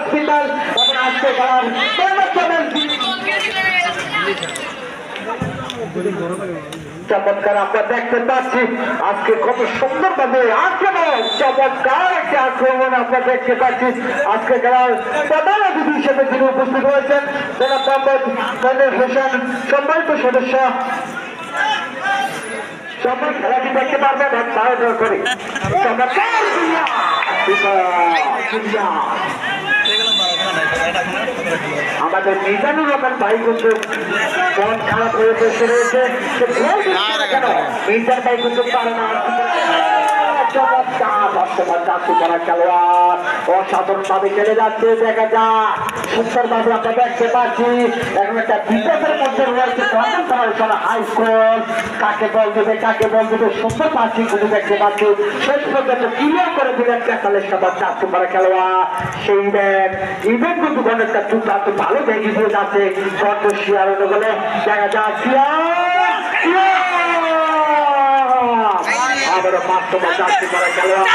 Hospital এবং আজকে খেলার চমৎকার আমরা দেখতে পাচ্ছি আজকে কত সুন্দর ভাবে আক্রমণ, চমৎকার একটি আক্রমণ আমরা দেখতে পাচ্ছি। আজকে খেলার প্রধান অতিথি হিসেবে যিনি উপস্থিত হয়েছেন জনাব মোহাম্মদ মনির হোসেন, সম্মানিত সদস্য সবাই খেলাটি দেখতে পারবেন। এক তাড়াতাড়ি করে আমাদের মিজানুর রহমান ভাই কিন্তু মন খারাপ হয়ে বসে রয়েছে, মিজান ভাই কিন্তু পারে না। অসাধারণ ভাবে খেলে যাচ্ছে, দেখা যাক সুন্দর ভাবে আমরা দেখতে পাচ্ছি। এখন একটা বিপদের মধ্যে রয়েছে হাই স্কুল, কাকে বল দেবে সুন্দর পাচ্ছি কিন্তু দেখতে পাচ্ছি। শেষ পর্যন্ত ক্লিয়ার করে দিলেন ক্যাসালের সাথে চারশো পারা খেলোয়াড়। সেই ইভেন্ট কিন্তু অনেকটা দুর্দান্ত ভালো ভেঙে দিয়ে যাচ্ছে গর্ব শিয়ার বলে দেখা যাচ্ছে। আবারও 540 করে খেলোয়াড়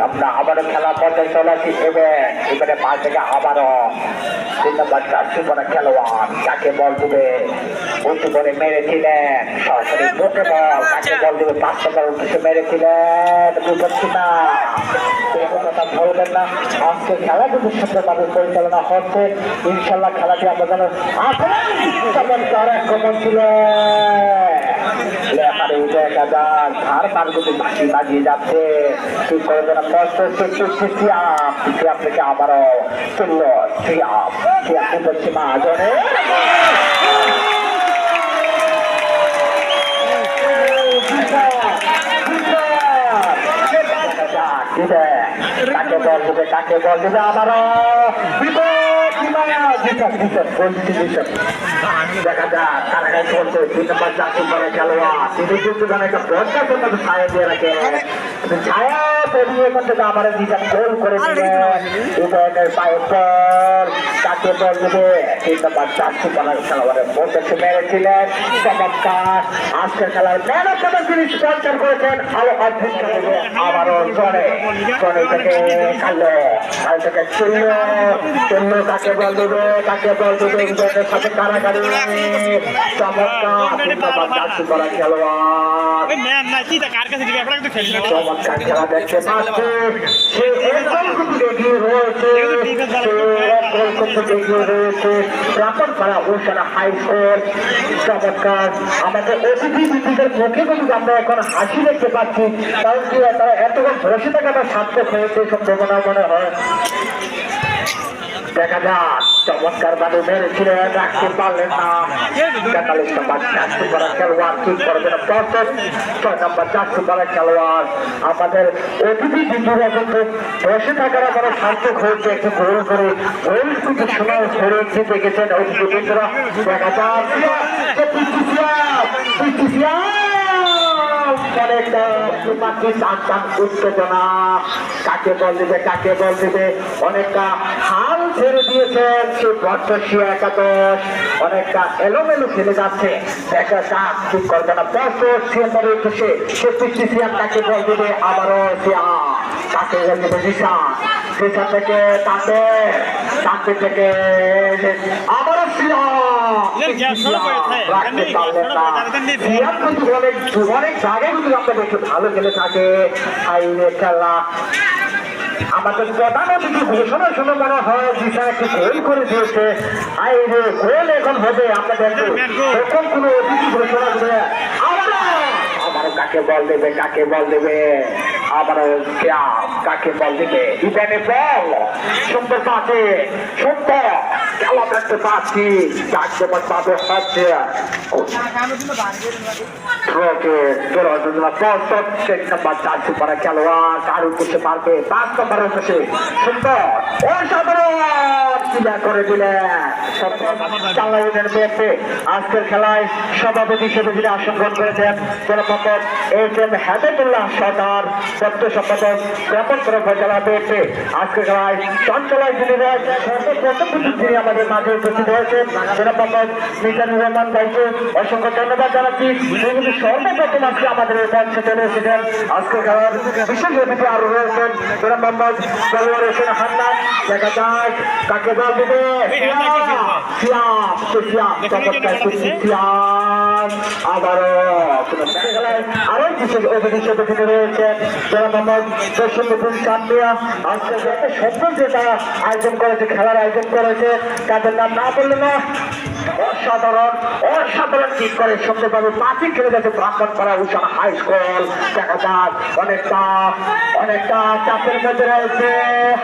আমরা আবারও খেলা পর্যায়ে চলে আসি। এবারে পাশ থেকে আবারও 3 নম্বর 4 করে খেলোয়াড় যাকে বল দেবে উঁচু করে মেরেছিলেন, সরাসরি বুকে বল যাকে বল দেবে 5 নম্বর উদ্দেশ্যে মেরেছিলেন, বুঝছি না কথা বলবেন না। আজকে খেলা কিন্তু সুন্দরভাবে পরিচালনা হচ্ছে, ইনশাল্লাহ খেলাটি আমরা যেন চমৎকার আক্রমণ ছিল। বাজিয়ে যাচ্ছে ঠিক করে দেন থেকে আবারও তুলল মহাজনে কাকে বল দেবে আবারও দেখা যাক কারাগায় চলছে 3 নম্বর 4 করে খেলোয়াড়। তিনি কিন্তু একটা বর্ষার জন্য ছায়া দিয়ে রাখে, ছায়া পেরিয়ে এখান থেকে আবার নিজের গোল করে দিলেন। উদয়নের পায়ে বল কাকে বল দেবে 3 নম্বর 4 করে খেলোয়াড়ের মধ্যে মেরেছিলেন। চমৎকার আজকের খেলার ম্যান অফ দ্য ম্যাচ তিনি স্পন্সর করেছেন আলো অর্ধেক আবারও জনে থেকে কাল থেকে চলল কাকে বল দেবে উদয়নের সাথে কারাগারি। চমৎকার করা খেলোয়াড়, চমৎকার খেলা দেখতে পাচ্ছে। সে এগিয়ে রয়েছে রাপন করা ওখানে হাই স্কোর। চমৎকার আমাদের অতিথি বিদ্যুতের মুখে কিন্তু আমরা এখন হাসি দেখতে পাচ্ছি, কারণ কি তারা এতক্ষণ বসে থাকাটা সার্থক হয়েছে সম্ভাবনা মনে হয়। দেখা যাক চমৎকার ভাবে মেরেছিলেন, রাখতে পারলেন না। 43 নম্বর 4 করা খেলোয়াড় ঠিক করবেন 6 নম্বর 4 করা খেলোয়াড়। আমাদের অতিথি বিন্দুরা কিন্তু বসে থাকার আমার সার্থক হয়েছে, একটু গোল করে গোল কিন্তু সময় ধরে জিতে গেছেন অতিথি বিন্দুরা। দেখা যাক উত্তেজনা কাকে বল দেবে অনেকটা হাল ছেড়ে দিয়েছেন সে বর্ষীয় একাদশ, অনেকটা এলোমেলো খেলে যাচ্ছে। দেখা যাক ঠিক করবে না সে সিয়াম কাকে বল দেবে আবারও কাকে বল দেবে দিশা থেকে তাকে থেকে আবারও অনেক জায়গায় কিন্তু আমরা দেখি ভালো খেলে থাকে। খেলা আমাদের প্রধান অতিথি ঘোষণা শুনে মনে হয় দিশা একটু গোল করে দিয়েছে। গোল এখন হবে আপনাদের তখন কোন অতিথি ঘোষণা করে আবারও কাকে বল দেবে আবারও কাকে বল দেবে ইভেনে বল সুন্দর পাচ্ছে সুন্দর খেলা দেখতে পাচ্ছি। ডাকতে পাবে হচ্ছে খেলোয়াড় কারু করতে পারবে 5 নম্বর সুন্দর অসাধারণ ক্লিয়ার করে দিলেন চালাইনের বিপক্ষে। আজকের খেলায় সভাপতি হিসেবে যিনি আসন গ্রহণ করেছেন জনপদ HM হেদায়েতুল্লাহ সরকার, সত্য সম্পাদক ব্যাপক করে উপজেলা বিএনপি। আজকের খেলায় চঞ্চলায় যিনি রয়েছেন সর্বপ্রথম যিনি আমাদের মাঝে উপস্থিত হয়েছেন জনপদ মিজানুর রহমান ভাইকে অসংখ্য ধন্যবাদ জানাচ্ছি। তিনি কিন্তু সর্বপ্রথম আজকে আমাদের মঞ্চে চলে এসেছেন। আজকের খেলার বিশেষ অতিথি আরো রয়েছেন জনাব মোহাম্মদ সরোয়ার হোসেন হান্নান। দেখা যাক কাকে দল দেবে। আরো বিশেষ অতিথি হিসেবে রয়েছেন জনাব মোহাম্মদ জসিমউদ্দিন চান্দিয়া। আজকে যত সুন্দর যে তারা আয়োজন করেছে, খেলার আয়োজন করেছে, তাদের নাম না বললে না। অসাধারণ অসাধারণ ঠিক করে সুন্দরভাবে পাঁচি খেলে যাচ্ছে ব্রাহ্মণপাড়া উষা হাই স্কুল। দেখা যাক অনেকটা চাপের মধ্যে রয়েছে।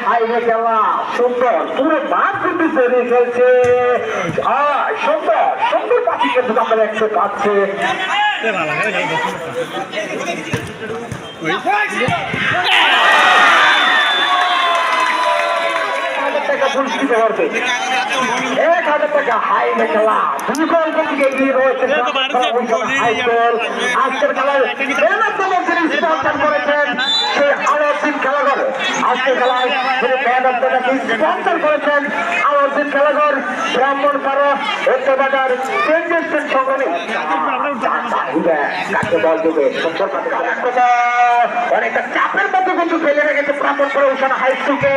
হাইওয়ে খেলা সুন্দর, পুরো মাঠ কিন্তু বেরিয়ে ফেলছে। সুন্দর সুন্দর পাখি কিন্তু আমরা দেখতে পাচ্ছি। পুরস্কৃত করবে 1000 টাকা। হাইওয়ে খেলা দুই গোল থেকে এগিয়ে রয়েছে আজকের খেলায় স্পন্সর করেছেন সেই আলাউদ্দিন খেলাঘর। আজকের খেলায় স্পন্সর করেছেন আলাউদ্দিন খেলাঘর, ব্রাহ্মণপাড়া উত্তরবাজার কেন্দ্রীয় সংগ্রামী। কাকে বল দেবে অনেকটা চাপের মধ্যে কিন্তু ফেলে রেখেছে ব্রাহ্মণপাড়া উষা হাই স্কুলকে।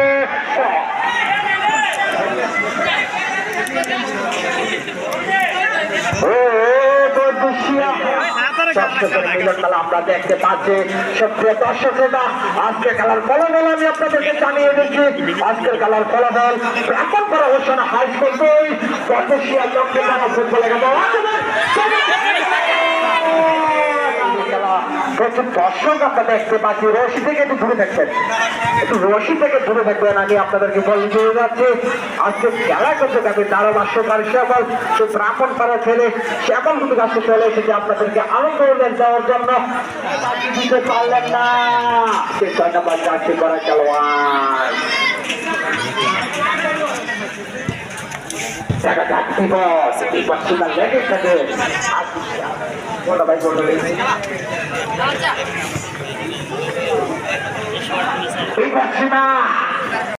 আমরা দেখতে পাচ্ছি সক্রিয় দর্শকরা। আজকে খেলার ফলাফল আমি আপনাদেরকে জানিয়ে দিচ্ছি। আজকের খেলার ফলাফল ব্রাহ্মণপাড়া উষা হাই স্কুল 2, পদ্মশিয়া চট্টগ্রাম ফুটবল প্রচুর দর্শক আমরা দেখতে পাচ্ছি। রশি থেকে একটু দূরে থাকবেন, আমি আপনাদেরকে বলে দিয়ে যাচ্ছি। আজকে খেলা করতে থাকবে তারা ভাষ্যকার শ্যামল, সে ব্রাহ্মণপাড়া ছেলে শ্যামল কিন্তু কাছে চলে এসেছে আপনাদেরকে আনন্দ দেওয়ার জন্য। দিতে পারলেন না, সে 6 নম্বর চাকরি করা খেলোয়াড়। দেখা যাক লেগে থাকে ভাই বলতে এই পাচ্ছি না।